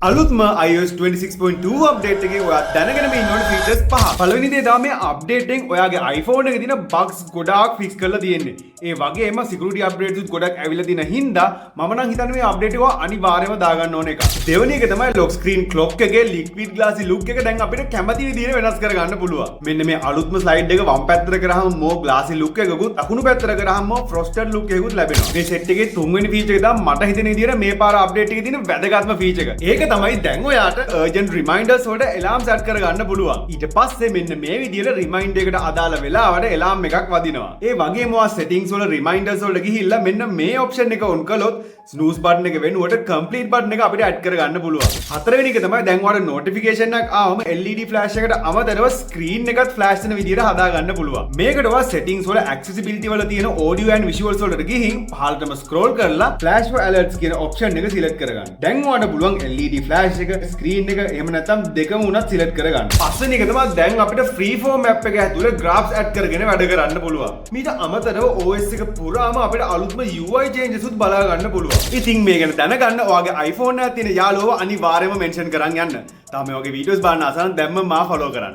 අලුත්ම iOS 26.2 update එකේ ඔයා දැනගෙන මේ ඉන්න ඕන ෆීචර්ස් පහ. පළවෙනි දේ තමයි මේ අප්ඩේට් එකෙන් ඔයාගේ iPhone එකේ තියෙන bugs ගොඩාක් ෆික්ස් කරලා තියෙන්නේ. ඒ වගේම security updates උත් ගොඩක් ඇවිල්ලා තියෙන හින්දා මම නම් හිතන්නේ මේ අප්ඩේට් එක අනිවාර්යයෙන්ම දාගන්න ඕන එක. දෙවෙනි එක තමයි lock screen clock එකේ liquid glassy look එක දැන් අපිට කැමති විදිහට වෙනස් කරගන්න පුළුවන්. මෙන්න මේ අලුත්ම slide එක වම් පැත්තට කරාම more glassy look එකකුත් දකුණු පැත්තට කරාම more frosted look එකකුත් ලැබෙනවා. මේ set එකේ තුන්වෙනි feature එක තමයි මට හිතෙන විදිහට මේ පාර අප්ඩේට් එකේ තියෙන වැදගත්ම feature එක. ඒක තමයි දැන් ඔයාට urgent reminders වලට alarm set කරගන්න පුළුවන්. ඊට පස්සේ මෙන්න මේ විදිහට reminder එකට අදාළ වෙලාවට alarm එකක් වදිනවා. ඒ වගේම ඔයා settings වල reminders වලට ගිහිල්ලා මෙන්න මේ option එක on කළොත් snooze button එක වෙනුවට complete button එක අපිට add කරගන්න පුළුවන්. හතරවෙනි එක තමයි දැන් ඔයාලට notification එකක් ආවම LED flash එකට අමතරව screen එකත් flash වෙන විදිහට හදාගන්න පුළුවන්. මේකට ඔයා settings වල accessibility වල තියෙන audio and visuals වලට ගිහින් පහළටම scroll කරලා flash for alerts කියන option එක select කරගන්න. දැන් ඔයාලට පුළුවන් LED flash එක ස්ක්‍රීන් එක එහෙම නැත්නම් දෙකම උනත් සිලෙක්ට් කරගන්න. පස්වෙනි එක තමයි දැන් අපිට freeform app එක ඇතුලේ graphs add කරගෙන වැඩ කරන්න පුළුවන්. මීට අමතරව OS එක පුරාම අපිට අලුත්ම UI changes උත් බලා ගන්න පුළුවන්. ඉතින් මේ ගැන දැනගන්න ඔයාගේ iPhone එකේ තියෙන යාළුවව අනිවාර්යයෙන්ම mention කරන් යන්න. තාම මේ වගේ videos බලන්න ආසනම් දැම්ම මා follow කරන්න.